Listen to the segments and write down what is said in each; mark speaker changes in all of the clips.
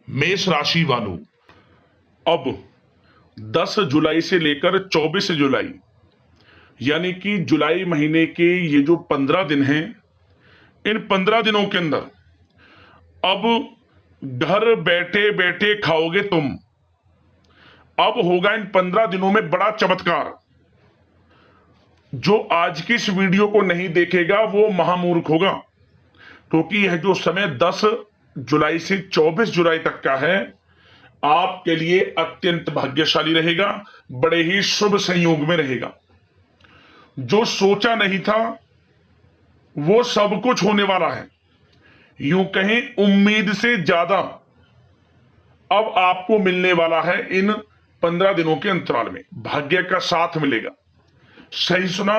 Speaker 1: मेष राशि वालों, अब 10 जुलाई से लेकर 24 जुलाई यानी कि जुलाई महीने के ये जो 15 दिन हैं, इन 15 दिनों के अंदर अब घर बैठे बैठे खाओगे तुम। अब होगा इन 15 दिनों में बड़ा चमत्कार। जो आज की इस वीडियो को नहीं देखेगा वो महामूर्ख होगा, क्योंकि यह जो समय 10 जुलाई से 24 जुलाई तक का है आपके लिए अत्यंत भाग्यशाली रहेगा, बड़े ही शुभ संयोग में रहेगा। जो सोचा नहीं था वो सब कुछ होने वाला है। यूं कहें उम्मीद से ज्यादा अब आपको मिलने वाला है इन 15 दिनों के अंतराल में। भाग्य का साथ मिलेगा। सही सुना,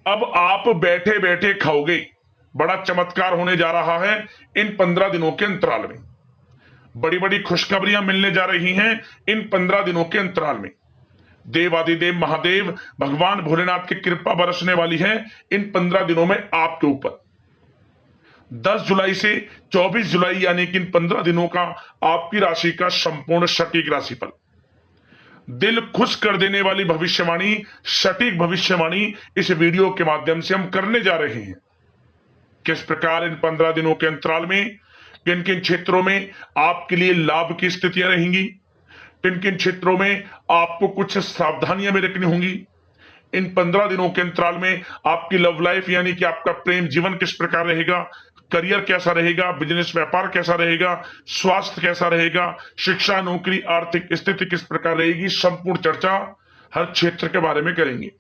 Speaker 1: अब आप बैठे बैठे खाओगे। बड़ा चमत्कार होने जा रहा है इन 15 दिनों के अंतराल में। बड़ी बड़ी खुशखबरियां मिलने जा रही हैं इन 15 दिनों के अंतराल में। देवादिदेव महादेव भगवान भोलेनाथ की कृपा बरसने वाली है इन 15 दिनों में आपके ऊपर। 10 जुलाई से 24 जुलाई यानी कि इन 15 दिनों का आपकी राशि का संपूर्ण सटीक राशिफल, दिल खुश कर देने वाली भविष्यवाणी, सटीक भविष्यवाणी इस वीडियो के माध्यम से हम करने जा रहे हैं। किस प्रकार इन 15 दिनों के अंतराल में किन किन क्षेत्रों में आपके लिए लाभ की स्थितियां रहेंगी, किन किन क्षेत्रों में आपको कुछ सावधानियां भी रखनी होंगी। इन 15 दिनों के अंतराल में आपकी लव लाइफ यानी कि आपका प्रेम जीवन किस प्रकार रहेगा, करियर कैसा रहेगा, बिजनेस व्यापार कैसा रहेगा, स्वास्थ्य कैसा रहेगा, शिक्षा नौकरी आर्थिक स्थिति किस प्रकार रहेगी, संपूर्ण चर्चा हर क्षेत्र के बारे में करेंगे।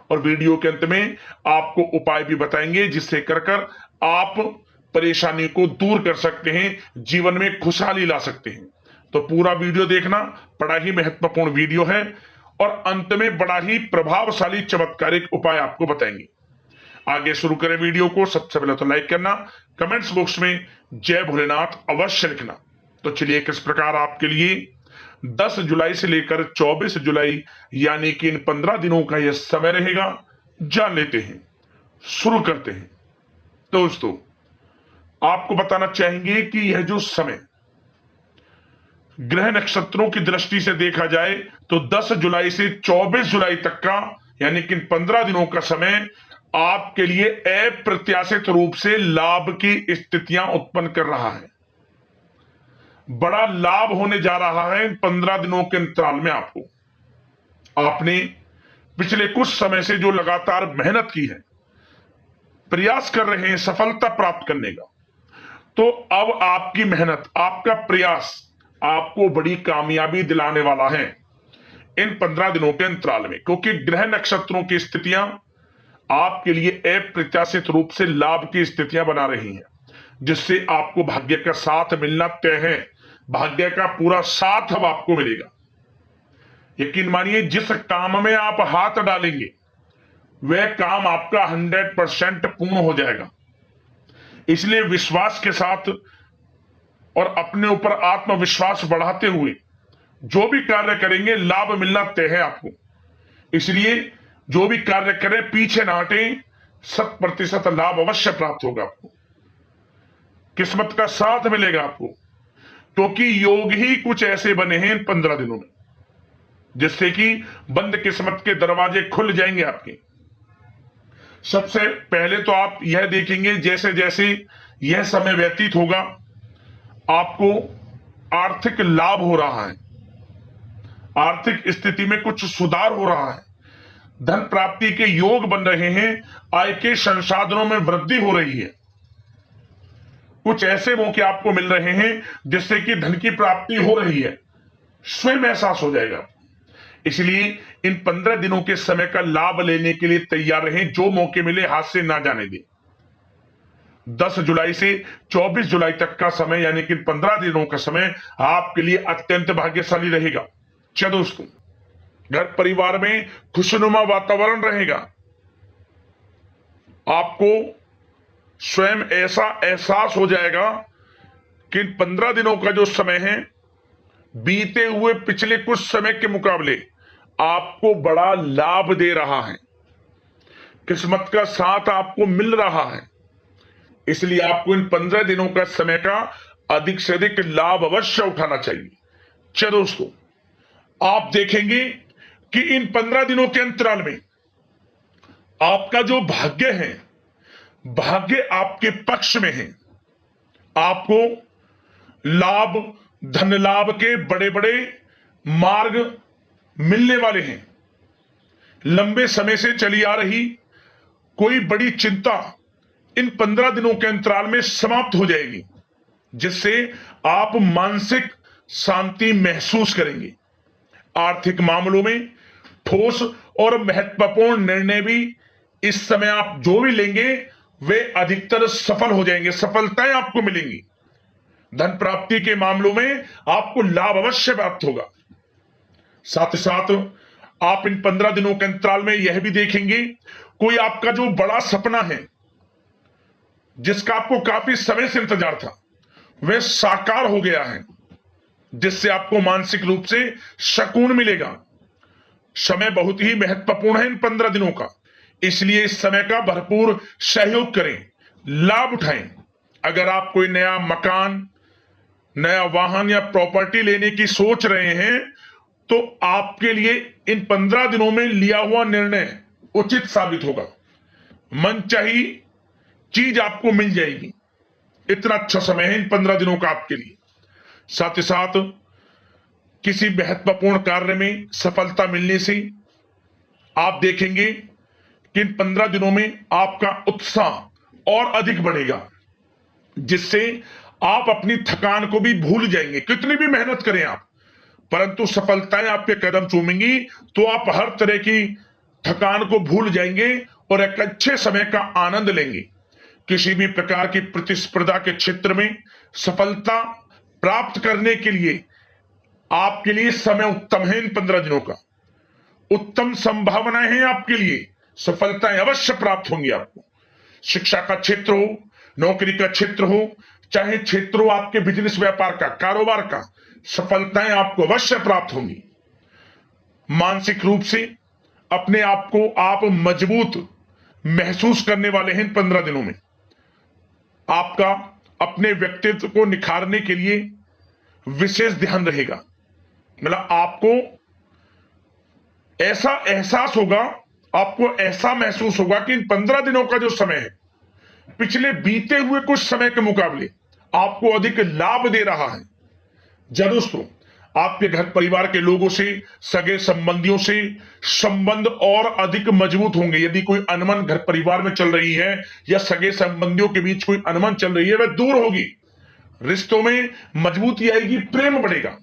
Speaker 1: और वीडियो के अंत में आपको उपाय भी बताएंगे जिससे कर आप परेशानी को दूर कर सकते हैं, जीवन में खुशहाली ला सकते हैं। तो पूरा वीडियो देखना, बड़ा ही महत्वपूर्ण वीडियो है और अंत में बड़ा ही प्रभावशाली चमत्कारिक उपाय आपको बताएंगे। आगे शुरू करें वीडियो को। सबसे पहले तो लाइक करना, कमेंट्स बॉक्स में जय भोलेनाथ अवश्य लिखना। तो चलिए किस प्रकार आपके लिए 10 जुलाई से लेकर 24 जुलाई यानी कि इन 15 दिनों का यह समय रहेगा, जान लेते हैं। शुरू करते हैं। दोस्तों, आपको बताना चाहेंगे कि यह जो समय ग्रह नक्षत्रों की दृष्टि से देखा जाए तो 10 जुलाई से 24 जुलाई तक का यानी कि 15 दिनों का समय आपके लिए अप्रत्याशित रूप से लाभ की स्थितियां उत्पन्न कर रहा है। बड़ा लाभ होने जा रहा है इन 15 दिनों के अंतराल में। आपने पिछले कुछ समय से जो लगातार मेहनत की है, प्रयास कर रहे हैं सफलता प्राप्त करने का, तो अब आपकी मेहनत, आपका प्रयास आपको बड़ी कामयाबी दिलाने वाला है इन 15 दिनों के अंतराल में, क्योंकि ग्रह नक्षत्रों की स्थितियां आपके लिए अप्रत्याशित रूप से लाभ की स्थितियां बना रही हैं, जिससे आपको भाग्य का साथ मिलना तय है। भाग्य का पूरा साथ अब आपको मिलेगा। यकीन मानिए, जिस काम में आप हाथ डालेंगे वह काम आपका 100% पूर्ण हो जाएगा। इसलिए विश्वास के साथ और अपने ऊपर आत्मविश्वास बढ़ाते हुए जो भी कार्य करेंगे लाभ मिलना तय है आपको। इसलिए जो भी कार्य करें पीछे ना हटें, 100% लाभ अवश्य प्राप्त होगा आपको। किस्मत का साथ मिलेगा आपको, क्योंकि योग ही कुछ ऐसे बने हैं इन 15 दिनों में जिससे कि बंद किस्मत के दरवाजे खुल जाएंगे आपके। सबसे पहले तो आप यह देखेंगे जैसे जैसे यह समय व्यतीत होगा आपको आर्थिक लाभ हो रहा है, आर्थिक स्थिति में कुछ सुधार हो रहा है, धन प्राप्ति के योग बन रहे हैं, आय के संसाधनों में वृद्धि हो रही है। कुछ ऐसे मौके आपको मिल रहे हैं जिससे कि धन की प्राप्ति हो रही है, स्वयं एहसास हो जाएगा। इसलिए इन 15 दिनों के समय का लाभ लेने के लिए तैयार रहें। जो मौके मिले हाथ से ना जाने दें। 10 जुलाई से 24 जुलाई तक का समय यानी कि 15 दिनों का समय आपके लिए अत्यंत भाग्यशाली रहेगा। क्या दोस्तों, घर परिवार में खुशनुमा वातावरण रहेगा। आपको स्वयं ऐसा एहसास हो जाएगा कि इन 15 दिनों का जो समय है बीते हुए पिछले कुछ समय के मुकाबले आपको बड़ा लाभ दे रहा है। किस्मत का साथ आपको मिल रहा है। इसलिए आपको इन 15 दिनों का समय का अधिक से अधिक लाभ अवश्य उठाना चाहिए। चलो दोस्तों, आप देखेंगे कि इन 15 दिनों के अंतराल में आपका जो भाग्य है, भाग्य आपके पक्ष में है। आपको लाभ, धन लाभ के बड़े बड़े मार्ग मिलने वाले हैं। लंबे समय से चली आ रही कोई बड़ी चिंता इन 15 दिनों के अंतराल में समाप्त हो जाएगी, जिससे आप मानसिक शांति महसूस करेंगे। आर्थिक मामलों में ठोस और महत्वपूर्ण निर्णय भी इस समय आप जो भी लेंगे वे अधिकतर सफल हो जाएंगे, सफलताएं आपको मिलेंगी। धन प्राप्ति के मामलों में आपको लाभ अवश्य प्राप्त होगा। साथ ही साथ आप इन 15 दिनों के अंतराल में यह भी देखेंगे, कोई आपका जो बड़ा सपना है, जिसका आपको काफी समय से इंतजार था, वह साकार हो गया है, जिससे आपको मानसिक रूप से सुकून मिलेगा। समय बहुत ही महत्वपूर्ण है इन 15 दिनों का, इसलिए इस समय का भरपूर सहयोग करें, लाभ उठाएं। अगर आप कोई नया मकान, नया वाहन या प्रॉपर्टी लेने की सोच रहे हैं, तो आपके लिए इन 15 दिनों में लिया हुआ निर्णय उचित साबित होगा। मनचाही चीज आपको मिल जाएगी। इतना अच्छा समय है इन 15 दिनों का आपके लिए। साथ ही साथ किसी महत्वपूर्ण कार्य में सफलता मिलने से आप देखेंगे कि इन 15 दिनों में आपका उत्साह और अधिक बढ़ेगा, जिससे आप अपनी थकान को भी भूल जाएंगे। कितनी भी मेहनत करें आप, परंतु सफलताएं आपके कदम चूमेंगी तो आप हर तरह की थकान को भूल जाएंगे और एक अच्छे समय का आनंद लेंगे। किसी भी प्रकार की प्रतिस्पर्धा के क्षेत्र में सफलता प्राप्त करने के लिए आपके लिए समय उत्तम है। इन 15 दिनों का उत्तम संभावनाएं हैं आपके लिए, सफलताएं अवश्य प्राप्त होंगी आपको। शिक्षा का क्षेत्र हो, नौकरी का क्षेत्र हो, चाहे क्षेत्र हो आपके बिजनेस व्यापार का, कारोबार का, सफलताएं आपको अवश्य प्राप्त होंगी। मानसिक रूप से अपने आप को आप मजबूत महसूस करने वाले हैं इन 15 दिनों में। आपका अपने व्यक्तित्व को निखारने के लिए विशेष ध्यान रहेगा। मतलब आपको ऐसा एहसास होगा, आपको ऐसा महसूस होगा कि इन 15 दिनों का जो समय है, पिछले बीते हुए कुछ समय के मुकाबले आपको अधिक लाभ दे रहा है। जब दोस्तों आपके घर परिवार के लोगों से, सगे संबंधियों से संबंध और अधिक मजबूत होंगे। यदि कोई अनबन घर परिवार में चल रही है या सगे संबंधियों के बीच कोई अनबन चल रही है, वह दूर होगी, रिश्तों में मजबूती आएगी, प्रेम बढ़ेगा।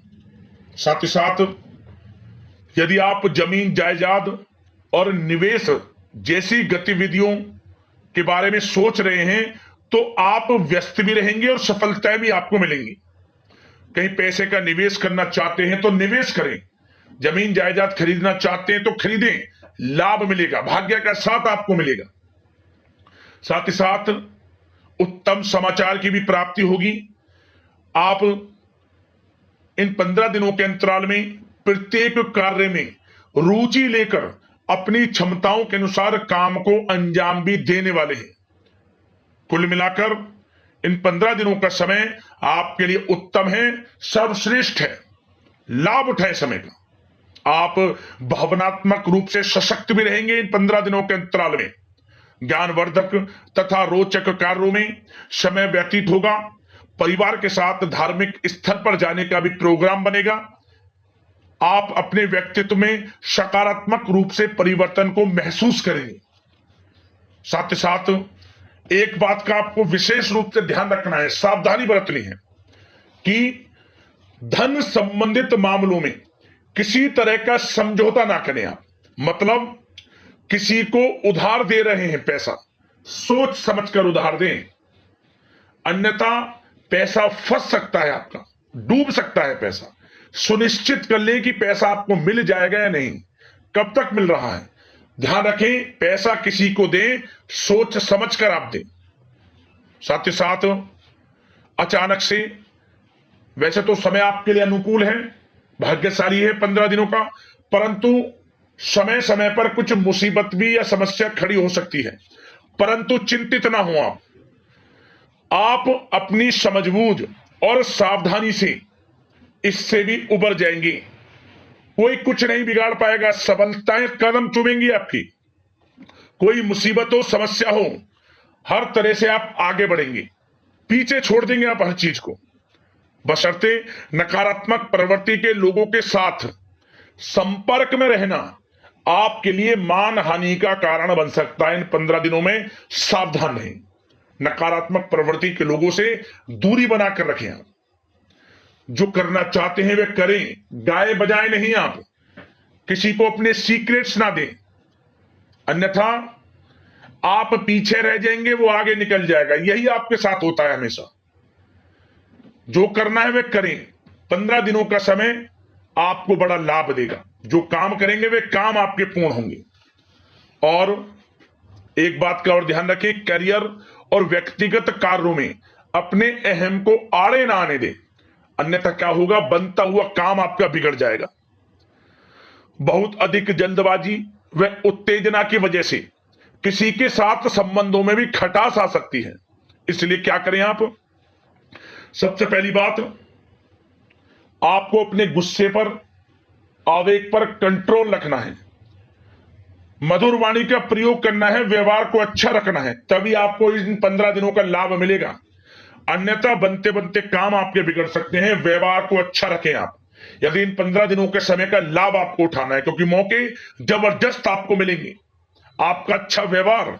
Speaker 1: साथ ही साथ यदि आप जमीन जायदाद और निवेश जैसी गतिविधियों के बारे में सोच रहे हैं, तो आप व्यस्त भी रहेंगे और सफलताएं भी आपको मिलेंगी। कहीं पैसे का निवेश करना चाहते हैं तो निवेश करें, जमीन जायदाद खरीदना चाहते हैं तो खरीदें, लाभ मिलेगा, भाग्य का साथ आपको मिलेगा। साथ ही साथ उत्तम समाचार की भी प्राप्ति होगी। आप इन 15 दिनों के अंतराल में प्रत्येक कार्य में रुचि लेकर अपनी क्षमताओं के अनुसार काम को अंजाम भी देने वाले हैं। कुल मिलाकर इन 15 दिनों का समय आपके लिए उत्तम है, सर्वश्रेष्ठ है। लाभ उठाएं समय का। आप भावनात्मक रूप से सशक्त भी रहेंगे इन 15 दिनों के अंतराल में। ज्ञानवर्धक तथा रोचक कार्यों में समय व्यतीत होगा। परिवार के साथ धार्मिक स्थल पर जाने का भी प्रोग्राम बनेगा। आप अपने व्यक्तित्व में सकारात्मक रूप से परिवर्तन को महसूस करेंगे। साथ ही साथ एक बात का आपको विशेष रूप से ध्यान रखना है, सावधानी बरतनी है कि धन संबंधित मामलों में किसी तरह का समझौता ना करें आप। मतलब किसी को उधार दे रहे हैं पैसा, सोच समझकर उधार दें, अन्यथा पैसा फंस सकता है, आपका डूब सकता है पैसा। सुनिश्चित कर लें कि पैसा आपको मिल जाएगा या नहीं, कब तक मिल रहा है। ध्यान रखें, पैसा किसी को दें, सोच समझकर आप दें। साथ ही साथ अचानक से, वैसे तो समय आपके लिए अनुकूल है, भाग्यशाली है 15 दिनों का, परंतु समय समय पर कुछ मुसीबत भी या समस्या खड़ी हो सकती है। परंतु चिंतित ना हो आप अपनी समझबूझ और सावधानी से इससे भी उबर जाएंगे। कोई कुछ नहीं बिगाड़ पाएगा, सफलताएं कदम चूमेंगी आपकी। कोई मुसीबत हो, समस्या हो, हर तरह से आप आगे बढ़ेंगे, पीछे छोड़ देंगे आप हर चीज को। बशर्ते नकारात्मक प्रवृत्ति के लोगों के साथ संपर्क में रहना आपके लिए मान हानि का कारण बन सकता है। इन 15 दिनों में सावधान रहें, नकारात्मक प्रवृत्ति के लोगों से दूरी बनाकर रखें। आप जो करना चाहते हैं वे करें, गाए बजाए नहीं। आप किसी को अपने सीक्रेट्स ना दें, अन्यथा आप पीछे रह जाएंगे, वो आगे निकल जाएगा। यही आपके साथ होता है हमेशा। जो करना है वे करें। 15 दिनों का समय आपको बड़ा लाभ देगा। जो काम करेंगे वे काम आपके पूर्ण होंगे। और एक बात का और ध्यान रखें, करियर और व्यक्तिगत कार्यों में अपने अहम को आड़े ना आने दें, अन्यथा क्या होगा, बनता हुआ काम आपका बिगड़ जाएगा। बहुत अधिक जल्दबाजी व उत्तेजना की वजह से किसी के साथ संबंधों में भी खटास आ सकती है। इसलिए क्या करें आप, सबसे पहली बात, आपको अपने गुस्से पर, आवेग पर कंट्रोल रखना है। मधुर वाणी का प्रयोग करना है, व्यवहार को अच्छा रखना है, तभी आपको इन 15 दिनों का लाभ मिलेगा। अन्यथा बनते बनते काम आपके बिगड़ सकते हैं। व्यवहार को अच्छा रखें आप, यदि इन 15 दिनों के समय का लाभ आपको उठाना है, क्योंकि मौके जबरदस्त आपको मिलेंगे। आपका अच्छा व्यवहार,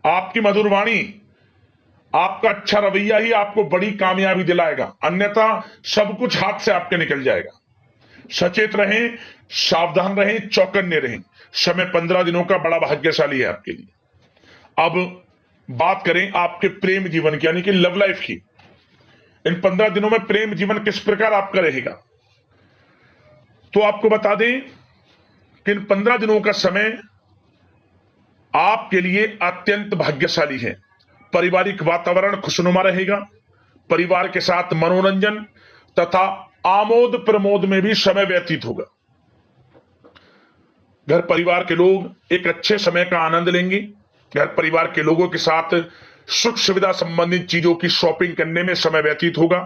Speaker 1: आपकी मधुर वाणी, आपका अच्छा रवैया ही आपको बड़ी कामयाबी दिलाएगा, अन्यथा सब कुछ हाथ से आपके निकल जाएगा। सचेत रहें, सावधान रहें, चौकन्ने रहें। समय 15 दिनों का बड़ा भाग्यशाली है आपके लिए। अब बात करें आपके प्रेम जीवन की, यानी कि लव लाइफ की। इन 15 दिनों में प्रेम जीवन किस प्रकार आपका रहेगा, तो आपको बता दें कि इन 15 दिनों का समय आपके लिए अत्यंत भाग्यशाली है। पारिवारिक वातावरण खुशनुमा रहेगा। परिवार के साथ मनोरंजन तथा आमोद प्रमोद में भी समय व्यतीत होगा। घर परिवार के लोग एक अच्छे समय का आनंद लेंगे। घर परिवार के लोगों के साथ सुख सुविधा संबंधित चीजों की शॉपिंग करने में समय व्यतीत होगा।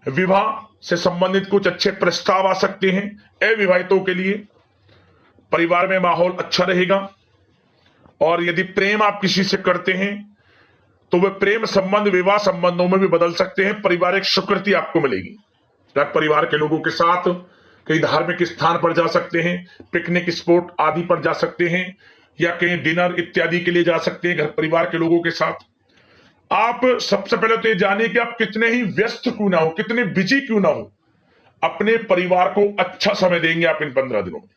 Speaker 1: विवाह से संबंधित कुछ अच्छे प्रस्ताव आ सकते हैं अविवाहितों के लिए। परिवार में माहौल अच्छा रहेगा। और यदि प्रेम आप किसी से करते हैं तो वह प्रेम संबंध विवाह संबंधों में भी बदल सकते हैं। पारिवारिक स्वीकृति आपको मिलेगी। घर परिवार के लोगों के साथ कई धार्मिक स्थान पर जा सकते हैं, पिकनिक स्पॉट आदि पर जा सकते हैं, या कहीं डिनर इत्यादि के लिए जा सकते हैं घर परिवार के लोगों के साथ। आप सबसे पहले तो ये जानिए कि आप कितने ही व्यस्त क्यों ना हो, कितने बिजी क्यों ना हो, अपने परिवार को अच्छा समय देंगे आप इन 15 दिनों में।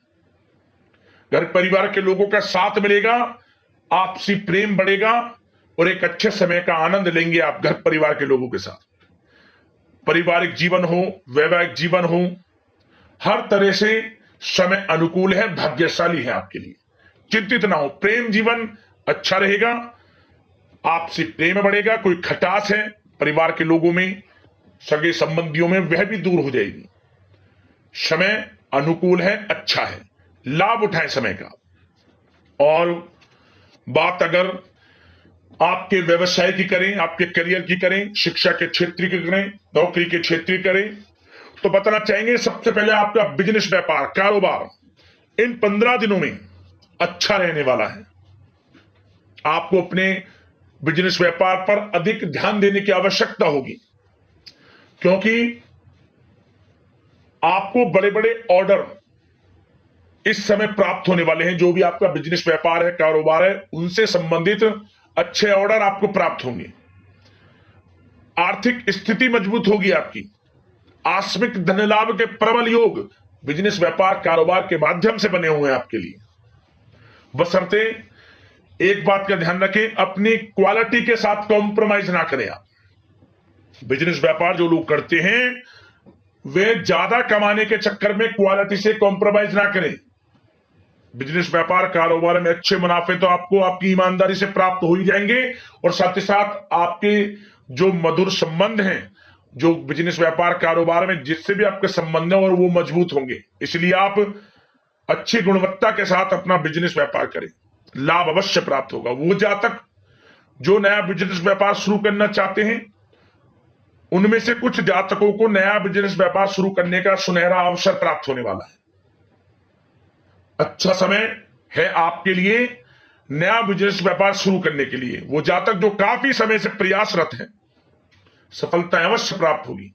Speaker 1: घर परिवार के लोगों का साथ मिलेगा, आपसी प्रेम बढ़ेगा और एक अच्छे समय का आनंद लेंगे आप घर परिवार के लोगों के साथ। पारिवारिक जीवन हो, वैवाहिक जीवन हो, हर तरह से समय अनुकूल है, भाग्यशाली है आपके लिए। चिंतित ना हो, प्रेम जीवन अच्छा रहेगा, आपसी प्रेम बढ़ेगा। कोई खटास है परिवार के लोगों में, सगे संबंधियों में, वह भी दूर हो जाएगी। समय अनुकूल है, अच्छा है, लाभ उठाएं समय का। और बात अगर आपके व्यवसाय की करें, आपके करियर की करें, शिक्षा के क्षेत्र की करें, नौकरी के क्षेत्र की करें, तो बताना चाहेंगे सबसे पहले आपका बिजनेस, व्यापार, कारोबार इन 15 दिनों में अच्छा रहने वाला है। आपको अपने बिजनेस व्यापार पर अधिक ध्यान देने की आवश्यकता होगी, क्योंकि आपको बड़े बड़े ऑर्डर इस समय प्राप्त होने वाले हैं। जो भी आपका बिजनेस व्यापार है, कारोबार है, उनसे संबंधित अच्छे ऑर्डर आपको प्राप्त होंगे। आर्थिक स्थिति मजबूत होगी आपकी। आकस्मिक धन लाभ के प्रबल योग बिजनेस व्यापार कारोबार के माध्यम से बने हुए हैं आपके लिए। बशर्ते एक बात का ध्यान रखें, अपनी क्वालिटी के साथ कॉम्प्रोमाइज ना करें आप। बिजनेस व्यापार जो लोग करते हैं वे ज्यादा कमाने के चक्कर में क्वालिटी से कॉम्प्रोमाइज ना करें। बिजनेस व्यापार कारोबार में अच्छे मुनाफे तो आपको आपकी ईमानदारी से प्राप्त हो ही जाएंगे, और साथ ही साथ आपके जो मधुर संबंध हैं, जो बिजनेस व्यापार कारोबार में जिससे भी आपके संबंध है, और वो मजबूत होंगे। इसलिए आप अच्छी गुणवत्ता के साथ अपना बिजनेस व्यापार करें, लाभ अवश्य प्राप्त होगा। वो जातक जो नया बिजनेस व्यापार शुरू करना चाहते हैं उनमें से कुछ जातकों को नया बिजनेस व्यापार शुरू करने का सुनहरा अवसर प्राप्त होने वाला है। अच्छा समय है आपके लिए नया बिजनेस व्यापार शुरू करने के लिए। वो जातक जो काफी समय से प्रयासरत हैं, सफलता अवश्य प्राप्त होगी।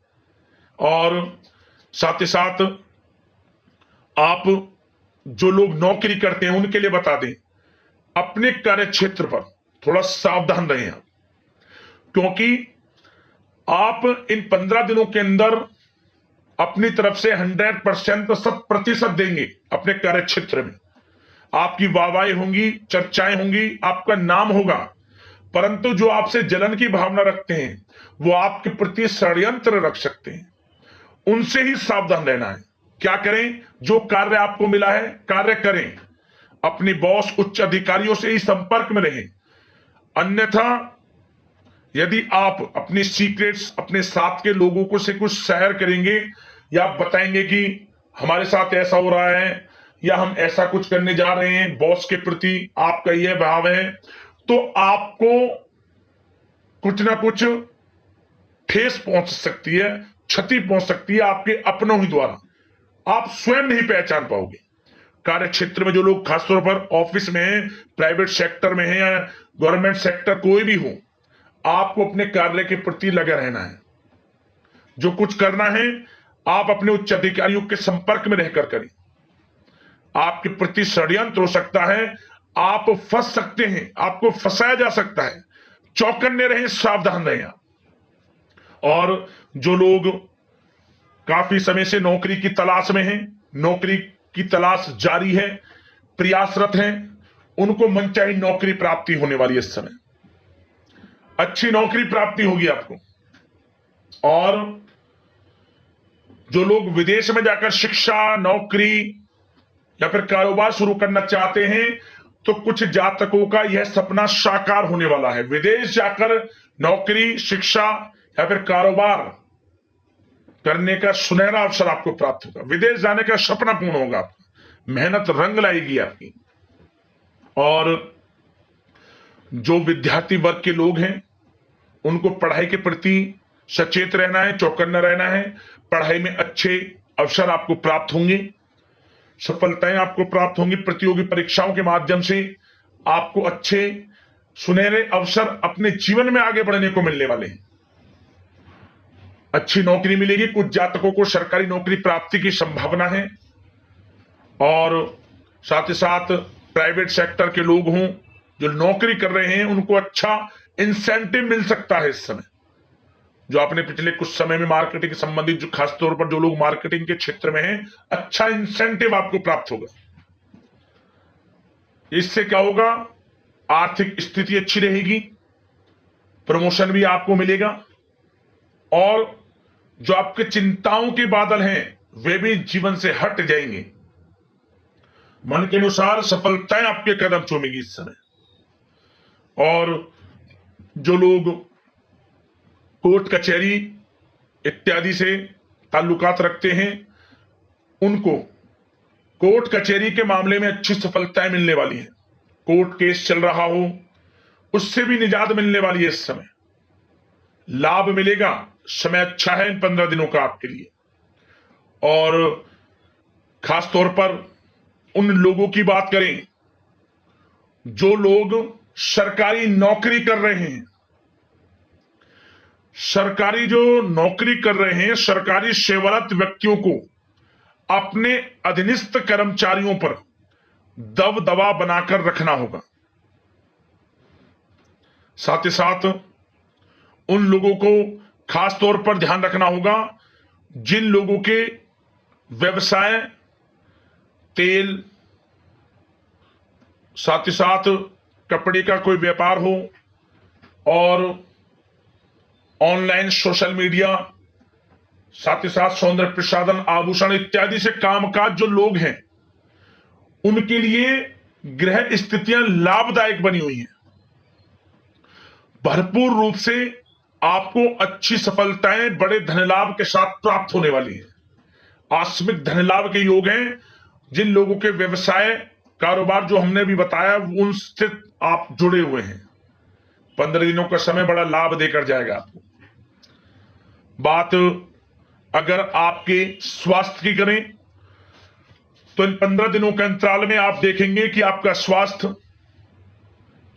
Speaker 1: और साथ ही साथ आप जो लोग नौकरी करते हैं उनके लिए बता दें, अपने कार्य क्षेत्र पर थोड़ा सावधान रहें आप, क्योंकि आप इन 15 दिनों के अंदर अपनी तरफ से 100% 100% देंगे अपने कार्य क्षेत्र में। आपकी वाहवाही होंगी, चर्चाएं होंगी, आपका नाम होगा, परंतु जो आपसे जलन की भावना रखते हैं वो आपके प्रति षड्यंत्र रख सकते हैं, उनसे ही सावधान रहना है। क्या करें? जो कार्य आपको मिला है कार्य करें, अपनी बॉस उच्च अधिकारियों से ही संपर्क में रहें। अन्यथा यदि आप अपनी सीक्रेट्स अपने साथ के लोगों को से कुछ शेयर करेंगे या बताएंगे कि हमारे साथ ऐसा हो रहा है या हम ऐसा कुछ करने जा रहे हैं, बॉस के प्रति आपका यह भाव है, तो आपको कुछ ना कुछ ठेस पहुंच सकती है, क्षति पहुंच सकती है आपके अपनों ही द्वारा। आप स्वयं नहीं पहचान पाओगे। कार्य क्षेत्र में जो लोग खासतौर पर ऑफिस में हैं, प्राइवेट सेक्टर में हैं या गवर्नमेंट सेक्टर कोई भी हो, आपको अपने कार्य के प्रति लगे रहना है। जो कुछ करना है आप अपने उच्च अधिकारियों के संपर्क में रहकर करें। आपके प्रति षड्यंत्र हो सकता है, आप फंस सकते हैं, आपको फंसाया जा सकता है। चौकन्ने रहें, सावधान रहें आप। और जो लोग काफी समय से नौकरी की तलाश में हैं, नौकरी की तलाश जारी है, प्रयासरत हैं, उनको मनचाही नौकरी प्राप्ति होने वाली है। इस समय अच्छी नौकरी प्राप्ति होगी आपको। और जो लोग विदेश में जाकर शिक्षा, नौकरी या फिर कारोबार शुरू करना चाहते हैं, तो कुछ जातकों का यह सपना साकार होने वाला है। विदेश जाकर नौकरी, शिक्षा या फिर कारोबार करने का सुनहरा अवसर आपको प्राप्त होगा। विदेश जाने का सपना पूर्ण होगा आपका, मेहनत रंग लाएगी आपकी। और जो विद्यार्थी वर्ग के लोग हैं उनको पढ़ाई के प्रति सचेत रहना है, चौकन्ना रहना है। पढ़ाई में अच्छे अवसर आपको प्राप्त होंगे, सफलताएं आपको प्राप्त होंगी। प्रतियोगी परीक्षाओं के माध्यम से आपको अच्छे सुनहरे अवसर अपने जीवन में आगे बढ़ने को मिलने वाले हैं। अच्छी नौकरी मिलेगी। कुछ जातकों को सरकारी नौकरी प्राप्ति की संभावना है। और साथ ही साथ प्राइवेट सेक्टर के लोग हों जो नौकरी कर रहे हैं, उनको अच्छा इंसेंटिव मिल सकता है इस समय। जो आपने पिछले कुछ समय में मार्केटिंग के संबंधित, जो खासतौर पर जो लोग मार्केटिंग के क्षेत्र में हैं, अच्छा इंसेंटिव आपको प्राप्त होगा। इससे क्या होगा? आर्थिक स्थिति अच्छी रहेगी, प्रमोशन भी आपको मिलेगा, और जो आपके चिंताओं के बादल हैं वे भी जीवन से हट जाएंगे। मन के अनुसार सफलताएं आपके कदम चूमेगी इस समय। और जो लोग कोर्ट कचहरी इत्यादि से ताल्लुकात रखते हैं, उनको कोर्ट कचहरी के मामले में अच्छी सफलताएं मिलने वाली हैं। कोर्ट केस चल रहा हो उससे भी निजात मिलने वाली है इस समय। लाभ मिलेगा, समय अच्छा है इन 15 दिनों का आपके लिए। और खास तौर पर उन लोगों की बात करें जो लोग सरकारी नौकरी कर रहे हैं। सरकारी जो नौकरी कर रहे हैं, सरकारी सेवारत व्यक्तियों को अपने अधीनस्थ कर्मचारियों पर दबदबा बनाकर रखना होगा। साथ ही साथ उन लोगों को खास तौर पर ध्यान रखना होगा जिन लोगों के व्यवसाय, तेल, साथ ही साथ कपड़े का कोई व्यापार हो, और ऑनलाइन सोशल मीडिया, साथ ही साथ सौंदर्य प्रसाधन, आभूषण इत्यादि से कामकाज जो लोग हैं, उनके लिए ग्रह स्थितियां लाभदायक बनी हुई हैं। भरपूर रूप से आपको अच्छी सफलताएं बड़े धनलाभ के साथ प्राप्त होने वाली है। आकस्मिक धनलाभ के योग हैं। जिन लोगों के व्यवसाय, कारोबार जो हमने भी बताया, उनसे आप जुड़े हुए हैं, 15 दिनों का समय बड़ा लाभ देकर जाएगा आपको। बात अगर आपके स्वास्थ्य की करें तो इन 15 दिनों के अंतराल में आप देखेंगे कि आपका स्वास्थ्य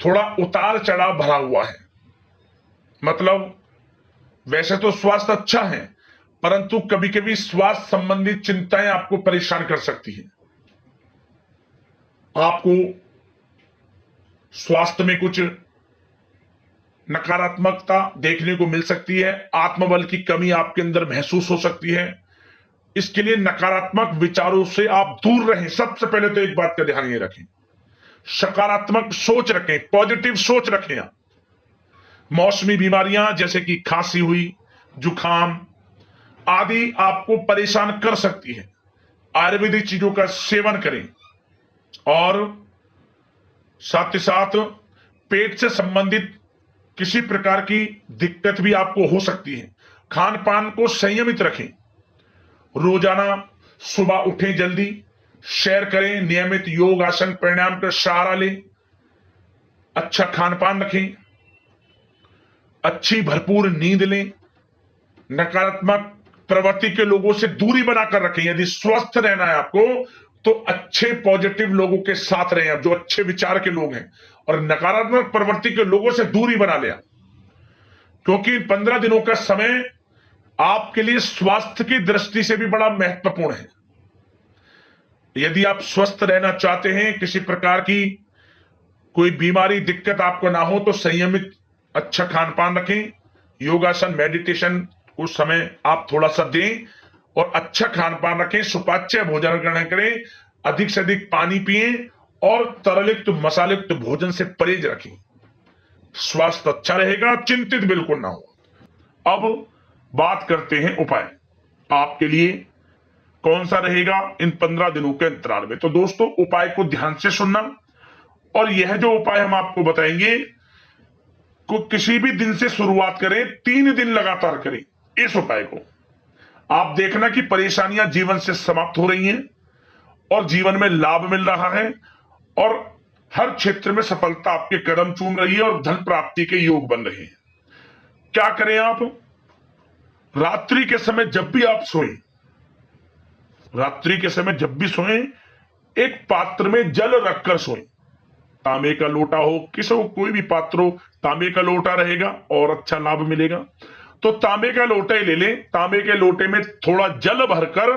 Speaker 1: थोड़ा उतार चढ़ाव भरा हुआ है। मतलब वैसे तो स्वास्थ्य अच्छा है, परंतु कभी कभी स्वास्थ्य संबंधित चिंताएं आपको परेशान कर सकती हैं। आपको स्वास्थ्य में कुछ नकारात्मकता देखने को मिल सकती है, आत्मबल की कमी आपके अंदर महसूस हो सकती है। इसके लिए नकारात्मक विचारों से आप दूर रहें। सबसे पहले तो एक बात का ध्यान ये रखें, सकारात्मक सोच रखें, पॉजिटिव सोच रखें। आप मौसमी बीमारियां जैसे कि खांसी हुई, जुखाम आदि आपको परेशान कर सकती है। आयुर्वेदिक चीजों का सेवन करें और साथ ही साथ पेट से संबंधित किसी प्रकार की दिक्कत भी आपको हो सकती है। खान पान को संयमित रखें। रोजाना सुबह उठें, जल्दी सैर करें, नियमित योग आसन प्राणायाम का सहारा लें, अच्छा खान पान रखें, अच्छी भरपूर नींद लें, नकारात्मक प्रवृत्ति के लोगों से दूरी बनाकर रखें। यदि स्वस्थ रहना है आपको तो अच्छे पॉजिटिव लोगों के साथ रहें, आप जो अच्छे विचार के लोग हैं, और नकारात्मक प्रवृत्ति के लोगों से दूरी बना लिया, क्योंकि 15 दिनों का समय आपके लिए स्वास्थ्य की दृष्टि से भी बड़ा महत्वपूर्ण है। यदि आप स्वस्थ रहना चाहते हैं, किसी प्रकार की कोई बीमारी दिक्कत आपको ना हो, तो संयमित अच्छा खान पान रखें, योगासन मेडिटेशन उस समय आप थोड़ा सा दें और अच्छा खान पान रखें, सुपाच्य भोजन ग्रहण करें, अधिक से अधिक पानी पिएं और तरलयुक्त मसालेयुक्त भोजन से परहेज रखें। स्वास्थ्य अच्छा रहेगा, चिंतित बिल्कुल ना हो। अब बात करते हैं उपाय आपके लिए कौन सा रहेगा इन 15 दिनों के अंतराल में। तो दोस्तों, उपाय को ध्यान से सुनना, और यह जो उपाय हम आपको बताएंगे को किसी भी दिन से शुरुआत करें, 3 दिन लगातार करें इस उपाय को। आप देखना कि परेशानियां जीवन से समाप्त हो रही हैं और जीवन में लाभ मिल रहा है और हर क्षेत्र में सफलता आपके कदम चूम रही है और धन प्राप्ति के योग बन रहे हैं। क्या करें आप? रात्रि के समय जब भी आप सोएं, रात्रि के समय जब भी सोएं, एक पात्र में जल रखकर सोएं। तांबे का लोटा हो, किसी को कोई भी पात्र हो, तांबे का लोटा रहेगा और अच्छा लाभ मिलेगा। तो तांबे का लोटा ही ले लें, तांबे के लोटे में थोड़ा जल भरकर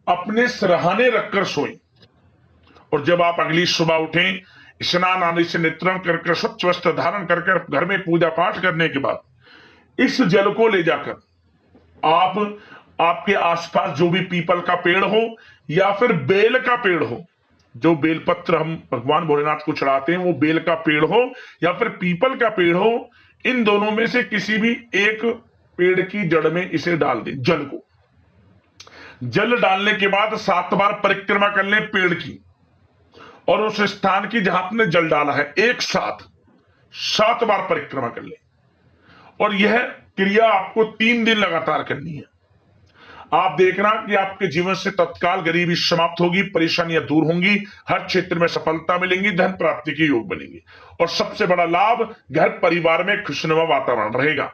Speaker 1: अपने सिरहाने रखकर सोएं। और जब आप अगली सुबह उठें, स्नान आदि से नित्रम करके स्वच्छ वस्त्र धारण करके घर में पूजा पाठ करने के बाद इस जल को ले जाकर आप आपके आसपास जो भी पीपल का पेड़ हो या फिर बेल का पेड़ हो, जो बेलपत्र हम भगवान भोलेनाथ को चढ़ाते हैं, वो बेल का पेड़ हो या फिर पीपल का पेड़ हो, इन दोनों में से किसी भी एक पेड़ की जड़ में इसे डाल दें। जल को, जल डालने के बाद 7 बार परिक्रमा कर लें पेड़ की और उस स्थान की जहां आपने जल डाला है, एक साथ 7 बार परिक्रमा कर लें। और यह क्रिया आपको 3 दिन लगातार करनी है। आप देखना कि आपके जीवन से तत्काल गरीबी समाप्त होगी, परेशानियां दूर होंगी, हर क्षेत्र में सफलता मिलेंगी, धन प्राप्ति के योग बनेंगे और सबसे बड़ा लाभ, घर परिवार में खुशनुमा वातावरण रहेगा।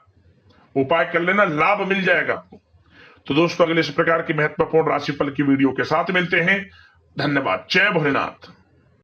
Speaker 1: उपाय कर लेना, लाभ मिल जाएगा आपको। तो दोस्तों, अगले इस प्रकार की महत्वपूर्ण राशिफल की वीडियो के साथ मिलते हैं। धन्यवाद। जय भोलेनाथ।